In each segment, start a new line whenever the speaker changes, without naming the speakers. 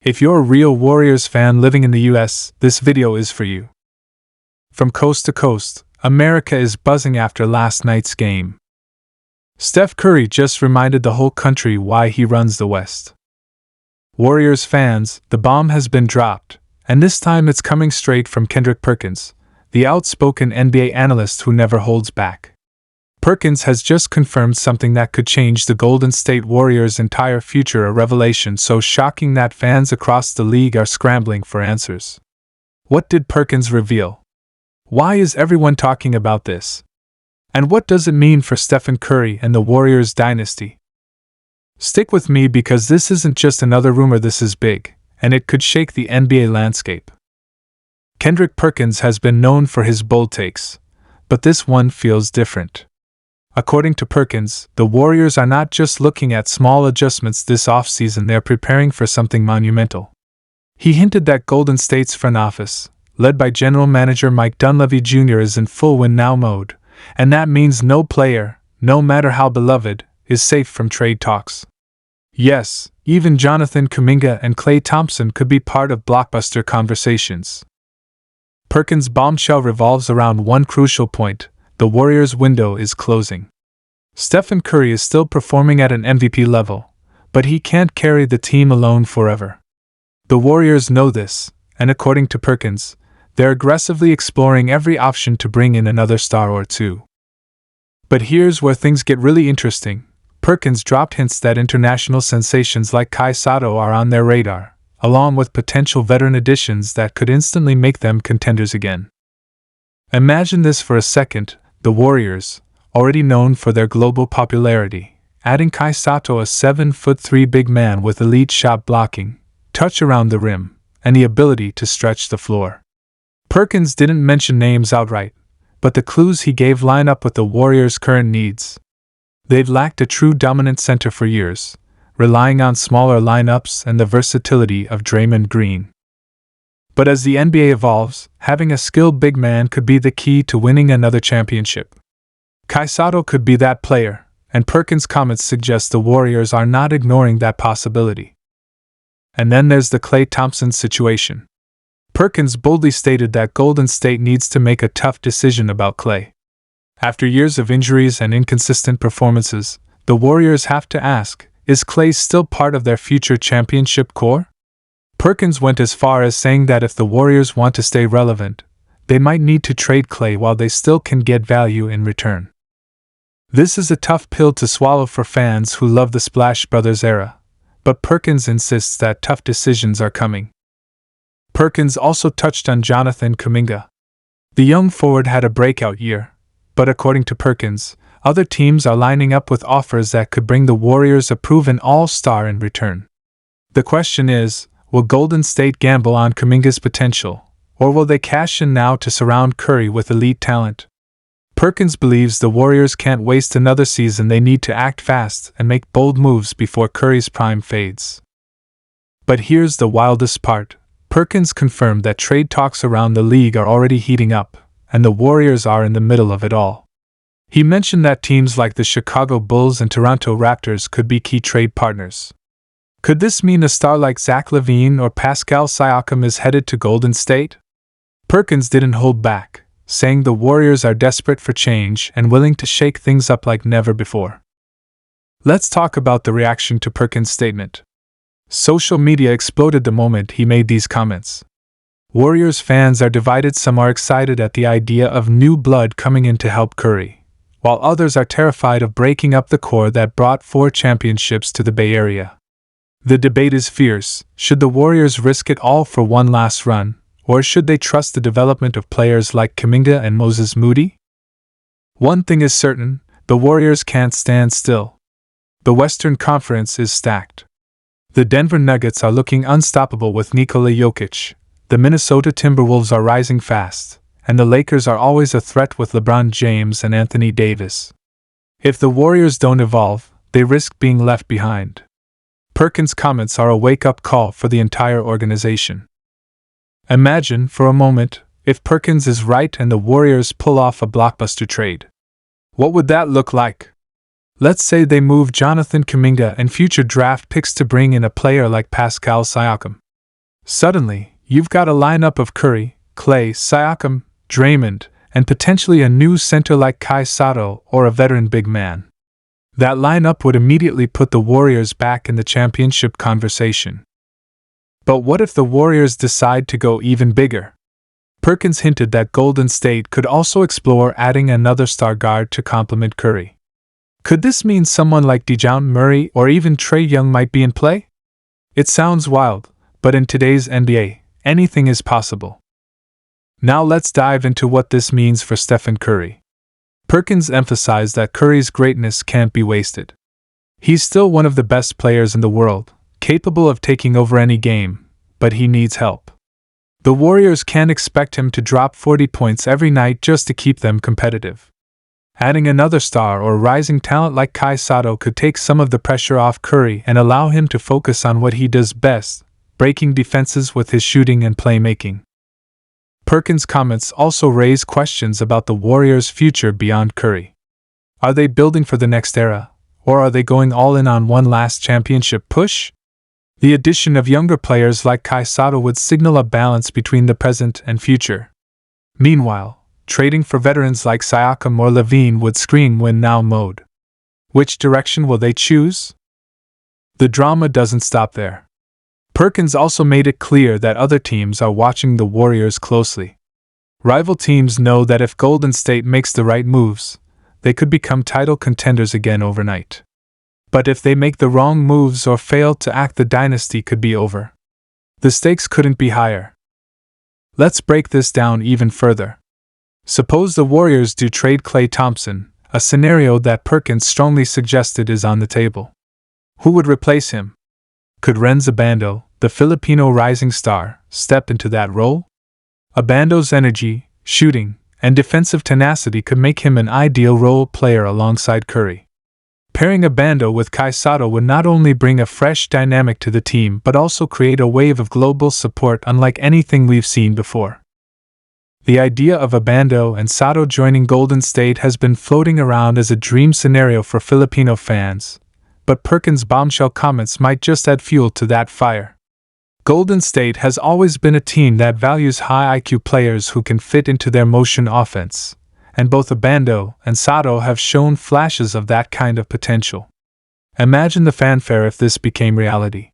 If you're a real Warriors fan living in the US, this video is for you. From coast to coast, America is buzzing after last night's game. Steph Curry just reminded the whole country why he runs the West. Warriors fans, the bomb has been dropped, and this time it's coming straight from Kendrick Perkins, the outspoken NBA analyst who never holds back. Perkins has just confirmed something that could change the Golden State Warriors' entire future, a revelation so shocking that fans across the league are scrambling for answers. What did Perkins reveal? Why is everyone talking about this? And what does it mean for Stephen Curry and the Warriors dynasty? Stick with me because this isn't just another rumor, this is big, and it could shake the NBA landscape. Kendrick Perkins has been known for his bold takes, but this one feels different. According to Perkins, the Warriors are not just looking at small adjustments this offseason, they're preparing for something monumental. He hinted that Golden State's front office, led by General Manager Mike Dunleavy Jr., is in full win-now mode, and that means no player, no matter how beloved, is safe from trade talks. Yes, even Jonathan Kuminga and Klay Thompson could be part of blockbuster conversations. Perkins' bombshell revolves around one crucial point: the Warriors' window is closing. Stephen Curry is still performing at an MVP level, but he can't carry the team alone forever. The Warriors know this, and according to Perkins, they're aggressively exploring every option to bring in another star or two. But here's where things get really interesting. Perkins dropped hints that international sensations like Kai Sotto are on their radar, along with potential veteran additions that could instantly make them contenders again. Imagine this for a second: the Warriors, already known for their global popularity, adding Kai Sotto, a 7'3" big man with elite shot blocking, touch around the rim, and the ability to stretch the floor. Perkins didn't mention names outright, but the clues he gave line up with the Warriors' current needs. They've lacked a true dominant center for years, relying on smaller lineups and the versatility of Draymond Green. But as the NBA evolves, having a skilled big man could be the key to winning another championship. Kai Sotto could be that player, and Perkins' comments suggest the Warriors are not ignoring that possibility. And then there's the Klay Thompson situation. Perkins boldly stated that Golden State needs to make a tough decision about Klay. After years of injuries and inconsistent performances, the Warriors have to ask, is Klay still part of their future championship core? Perkins went as far as saying that if the Warriors want to stay relevant, they might need to trade Klay while they still can get value in return. This is a tough pill to swallow for fans who love the Splash Brothers era, but Perkins insists that tough decisions are coming. Perkins also touched on Jonathan Kuminga. The young forward had a breakout year, but according to Perkins, other teams are lining up with offers that could bring the Warriors a proven all-star in return. The question is, will Golden State gamble on Kuminga's potential, or will they cash in now to surround Curry with elite talent? Perkins believes the Warriors can't waste another season, they need to act fast and make bold moves before Curry's prime fades. But here's the wildest part: Perkins confirmed that trade talks around the league are already heating up, and the Warriors are in the middle of it all. He mentioned that teams like the Chicago Bulls and Toronto Raptors could be key trade partners. Could this mean a star like Zach LaVine or Pascal Siakam is headed to Golden State? Perkins didn't hold back, saying the Warriors are desperate for change and willing to shake things up like never before. Let's talk about the reaction to Perkins' statement. Social media exploded the moment he made these comments. Warriors fans are divided. Some are excited at the idea of new blood coming in to help Curry, while others are terrified of breaking up the core that brought 4 championships to the Bay Area. The debate is fierce. Should the Warriors risk it all for one last run, or should they trust the development of players like Kuminga and Moses Moody? One thing is certain: the Warriors can't stand still. The Western Conference is stacked. The Denver Nuggets are looking unstoppable with Nikola Jokic, the Minnesota Timberwolves are rising fast, and the Lakers are always a threat with LeBron James and Anthony Davis. If the Warriors don't evolve, they risk being left behind. Perkins' comments are a wake-up call for the entire organization. Imagine, for a moment, if Perkins is right and the Warriors pull off a blockbuster trade. What would that look like? Let's say they move Jonathan Kuminga and future draft picks to bring in a player like Pascal Siakam. Suddenly, you've got a lineup of Curry, Klay, Siakam, Draymond, and potentially a new center like Kai Sato or a veteran big man. That lineup would immediately put the Warriors back in the championship conversation. But what if the Warriors decide to go even bigger? Perkins hinted that Golden State could also explore adding another star guard to complement Curry. Could this mean someone like DeJounte Murray or even Trae Young might be in play? It sounds wild, but in today's NBA, anything is possible. Now let's dive into what this means for Stephen Curry. Perkins emphasized that Curry's greatness can't be wasted. He's still one of the best players in the world, capable of taking over any game, but he needs help. The Warriors can't expect him to drop 40 points every night just to keep them competitive. Adding another star or rising talent like Kai Sato could take some of the pressure off Curry and allow him to focus on what he does best, breaking defenses with his shooting and playmaking. Perkins' comments also raise questions about the Warriors' future beyond Curry. Are they building for the next era, or are they going all in on one last championship push? The addition of younger players like Kai Sato would signal a balance between the present and future. Meanwhile, trading for veterans like Siakam or Levine would scream win-now mode. Which direction will they choose? The drama doesn't stop there. Perkins also made it clear that other teams are watching the Warriors closely. Rival teams know that if Golden State makes the right moves, they could become title contenders again overnight. But if they make the wrong moves or fail to act, the dynasty could be over. The stakes couldn't be higher. Let's break this down even further. Suppose the Warriors do trade Klay Thompson, a scenario that Perkins strongly suggested is on the table. Who would replace him? Could Renzo Abando, the Filipino rising star, step into that role? Abando's energy, shooting, and defensive tenacity could make him an ideal role player alongside Curry. Pairing Abando with Kai Sato would not only bring a fresh dynamic to the team but also create a wave of global support unlike anything we've seen before. The idea of Abando and Sato joining Golden State has been floating around as a dream scenario for Filipino fans, but Perkins' bombshell comments might just add fuel to that fire. Golden State has always been a team that values high IQ players who can fit into their motion offense, and both Abando and Sato have shown flashes of that kind of potential. Imagine the fanfare if this became reality.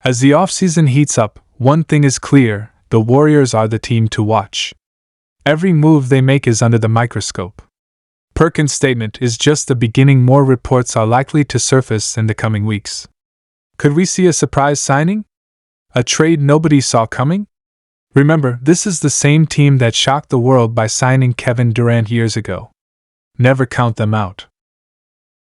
As the offseason heats up, one thing is clear: the Warriors are the team to watch. Every move they make is under the microscope. Perkins' statement is just the beginning. More reports are likely to surface in the coming weeks. Could we see a surprise signing? A trade nobody saw coming? Remember, this is the same team that shocked the world by signing Kevin Durant years ago. Never count them out.